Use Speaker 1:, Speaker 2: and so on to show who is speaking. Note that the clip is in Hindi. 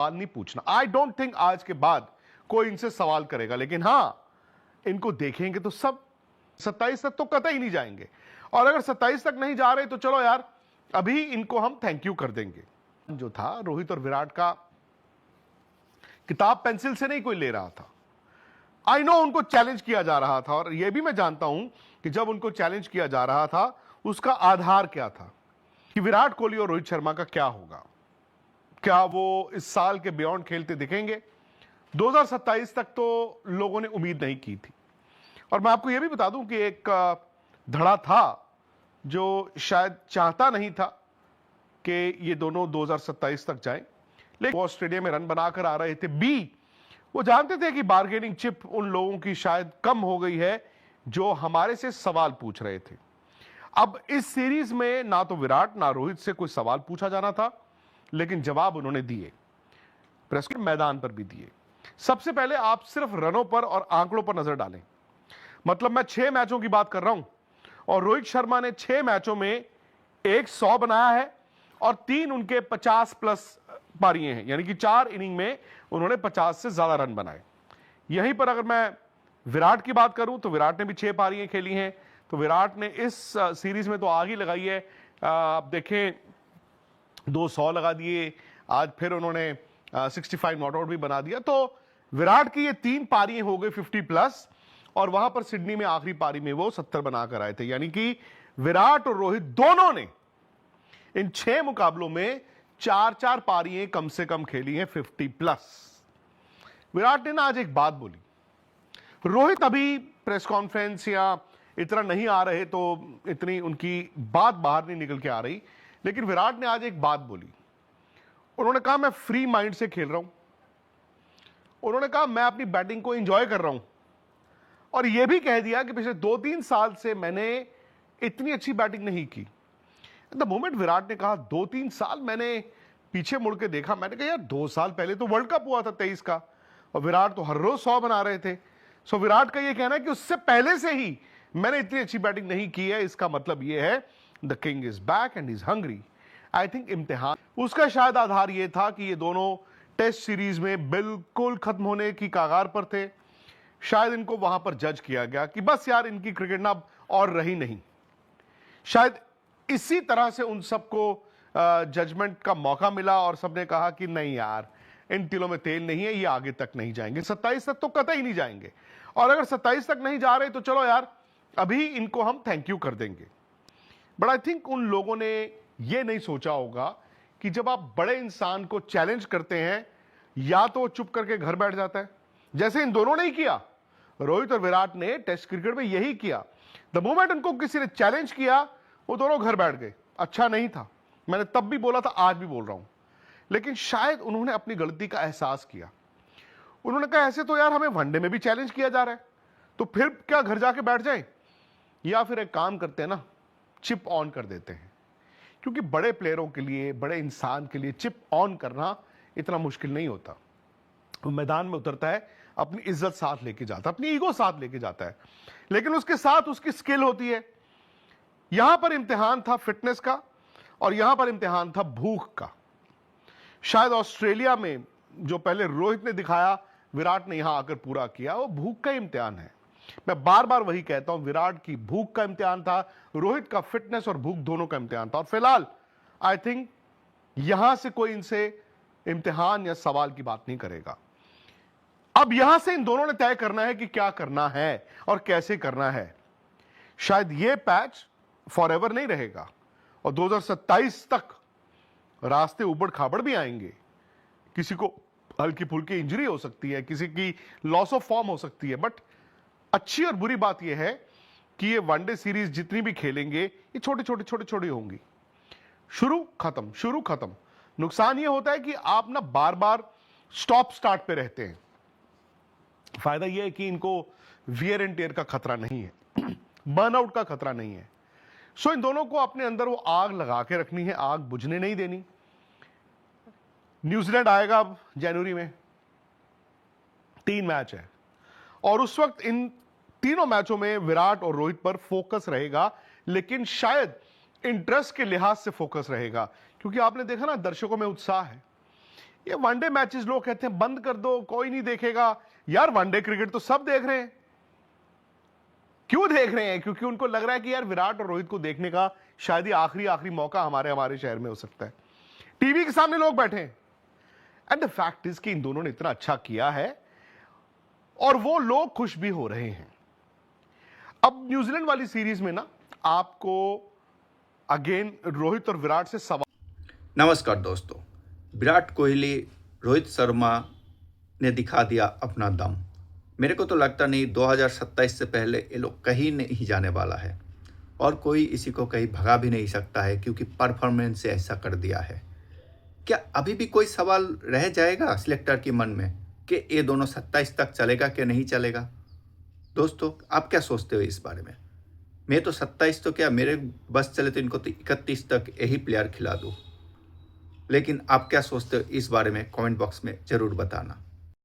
Speaker 1: सवाल नहीं पूछना। आई डोंट थिंक आज के बाद कोई इनसे सवाल करेगा, लेकिन हां, इनको देखेंगे तो सब 27 तक तो कतई नहीं जाएंगे। और अगर 27 तक नहीं जा रहे तो चलो यार, अभी इनको हम थैंक यू कर देंगे। जो था रोहित और विराट का, किताब पेंसिल से नहीं कोई ले रहा था। आई नो उनको चैलेंज किया जा रहा था, और यह भी मैं जानता हूं कि जब उनको चैलेंज किया जा रहा था उसका आधार क्या था, कि विराट कोहली और रोहित शर्मा का क्या होगा, क्या वो इस साल के बियॉन्ड खेलते दिखेंगे। 2027 तक तो लोगों ने उम्मीद नहीं की थी। और मैं आपको यह भी बता दूं कि एक धड़ा था जो शायद चाहता नहीं था कि ये दोनों 2027 तक जाएं, लेकिन वो ऑस्ट्रेलिया में रन बनाकर आ रहे थे। वो जानते थे कि बार्गेनिंग चिप उन लोगों की शायद कम हो गई है जो हमारे से सवाल पूछ रहे थे। अब इस सीरीज में ना तो विराट ना रोहित से कोई सवाल पूछा जाना था, लेकिन जवाब उन्होंने दिए, प्रेस के मैदान पर भी दिए। सबसे पहले आप सिर्फ रनों पर और आंकड़ों पर नजर डालें। मतलब मैं 6 मैचों की बात कर रहा हूं, और रोहित शर्मा ने 6 मैचों में एक 100 बनाया है और 3 उनके 50 प्लस पारियां हैं, यानी कि 4 इनिंग में उन्होंने 50 से ज्यादा रन बनाए। यहीं पर अगर मैं विराट की बात करूं तो विराट ने भी 6 पारियां खेली हैं, तो विराट ने इस सीरीज में तो आग ही लगाई है। आप देखें, 200 लगा दिए, आज फिर उन्होंने 65 नॉट आउट भी बना दिया। तो विराट की ये 3 पारियां हो गई 50 प्लस, और वहां पर सिडनी में आखिरी पारी में वो 70 बनाकर आए थे। यानी कि विराट और रोहित दोनों ने इन 6 मुकाबलों में 4-4 पारियां कम से कम खेली हैं 50 प्लस। विराट ने ना आज एक बात बोली, रोहित अभी प्रेस कॉन्फ्रेंस या इतना नहीं आ रहे तो इतनी उनकी बात बाहर नहीं निकल के आ रही, लेकिन विराट ने आज एक बात बोली। उन्होंने कहा मैं फ्री माइंड से खेल रहा हूं, उन्होंने कहा मैं अपनी बैटिंग को एंजॉय कर रहा हूं, और यह भी कह दिया कि पिछले 2-3 साल से मैंने इतनी अच्छी बैटिंग नहीं की। द मोमेंट विराट ने कहा 2-3 साल, मैंने पीछे मुड़ के देखा, मैंने कहा यार 2 साल पहले तो वर्ल्ड कप हुआ था 23 का, और विराट तो हर रोज 100 बना रहे थे। सो विराट का यह कहना है कि उससे पहले से ही मैंने इतनी अच्छी बैटिंग नहीं की है। इसका मतलब यह है the king is back and is hungry. I think इम्तिहान उसका शायद आधार यह था कि ये दोनों टेस्ट सीरीज में बिल्कुल खत्म होने की कगार पर थे। शायद इनको वहां पर जज किया गया कि बस यार इनकी क्रिकेट ना और रही नहीं। शायद इसी तरह से उन सबको जजमेंट का मौका मिला, और सबने कहा कि नहीं यार, इन तिलों में तेल नहीं है, ये आगे तक नहीं जाएंगे, 27 तक तो कतई नहीं जाएंगे। और अगर 27 तक नहीं जा रहे तो चलो यार, अभी इनको हम थैंक यू कर देंगे। बट आई थिंक उन लोगों ने यह नहीं सोचा होगा कि जब आप बड़े इंसान को चैलेंज करते हैं, या तो चुप करके घर बैठ जाता है, जैसे इन दोनों ने ही किया। रोहित और विराट ने टेस्ट क्रिकेट में यही किया। द मोमेंट उनको किसी ने चैलेंज किया, वो दोनों घर बैठ गए। अच्छा नहीं था, मैंने तब भी बोला था, आज भी बोल रहा हूं, लेकिन शायद उन्होंने अपनी गलती का एहसास किया। उन्होंने कहा ऐसे तो यार हमें वनडे में भी चैलेंज किया जा रहा है, तो फिर क्या घर जाके बैठ जाएं, या फिर एक काम करते हैं ना, चिप ऑन कर देते हैं। क्योंकि बड़े प्लेयरों के लिए, बड़े इंसान के लिए चिप ऑन करना इतना मुश्किल नहीं होता। वो मैदान में उतरता है, अपनी इज्जत साथ लेके जाता है, अपनी ईगो साथ लेके जाता है, लेकिन उसके साथ उसकी स्किल होती है। यहां पर इम्तिहान था फिटनेस का, और यहां पर इम्तिहान था भूख का। शायद ऑस्ट्रेलिया में जो पहले रोहित ने दिखाया, विराट ने यहां आकर पूरा किया, वो भूख का इम्तिहान है। मैं बार बार वही कहता हूं, विराट की भूख का इम्तिहान था, रोहित का फिटनेस और भूख दोनों का इम्तिहान था। और फिलहाल आई थिंक यहां से कोई इनसे इम्तिहान या सवाल की बात नहीं करेगा। अब यहां से इन दोनों ने तय करना है कि क्या करना है और कैसे करना है। शायद यह पैच फॉरएवर नहीं रहेगा, और 2027 तक रास्ते उबड़ खाबड़ भी आएंगे। किसी को हल्की फुल्की इंजरी हो सकती है, किसी की लॉस ऑफ फॉर्म हो सकती है, बट अच्छी और बुरी बात यह है कि ये वनडे सीरीज जितनी भी खेलेंगे, ये छोटे छोटे होंगी। शुरू खत्म, शुरू खत्म। नुकसान ये होता है कि आप ना बार बार स्टॉप स्टार्ट पे रहते हैं। फायदा यह है कि इनको वियर एंड टेयर का खतरा नहीं है, बर्नआउट का खतरा नहीं है। सो इन दोनों को अपने अंदर वो आग लगा के रखनी है, आग बुझने नहीं देनी। न्यूजीलैंड आएगा अब जनवरी में, 3 मैच है, और उस वक्त इन तीनों मैचों में विराट और रोहित पर फोकस रहेगा, लेकिन शायद इंटरेस्ट के लिहाज से फोकस रहेगा, क्योंकि आपने देखा ना, दर्शकों में उत्साह है। ये वनडे मैचेस लोग कहते हैं बंद कर दो, कोई नहीं देखेगा। यार वनडे क्रिकेट तो सब देख रहे हैं। क्यों देख रहे हैं? क्योंकि उनको लग रहा है कि यार विराट और रोहित को देखने का शायद ही आखिरी मौका हमारे शहर में हो सकता है। टीवी के सामने लोग बैठे हैं। एंड द फैक्ट इज कि इन दोनों ने इतना अच्छा किया है और वो लोग खुश भी हो रहे हैं। अब न्यूजीलैंड वाली सीरीज में ना आपको अगेन रोहित और विराट से सवाल।
Speaker 2: नमस्कार दोस्तों, विराट कोहली, रोहित शर्मा ने दिखा दिया अपना दम। मेरे को तो लगता नहीं 2027 से पहले ये लोग कहीं नहीं जाने वाला है और कोई इसी को कहीं भगा भी नहीं सकता है, क्योंकि परफॉर्मेंस से ऐसा कर दिया है। क्या अभी भी कोई सवाल रह जाएगा सिलेक्टर के मन में कि ये दोनों 27 तक चलेगा कि नहीं चलेगा? दोस्तों, आप क्या सोचते हो इस बारे में? मैं तो 27 तो क्या, मेरे बस चले तो इनको तो 31 तक यही प्लेयर खिला दूँ। लेकिन आप क्या सोचते हो इस बारे में कमेंट बॉक्स में ज़रूर बताना।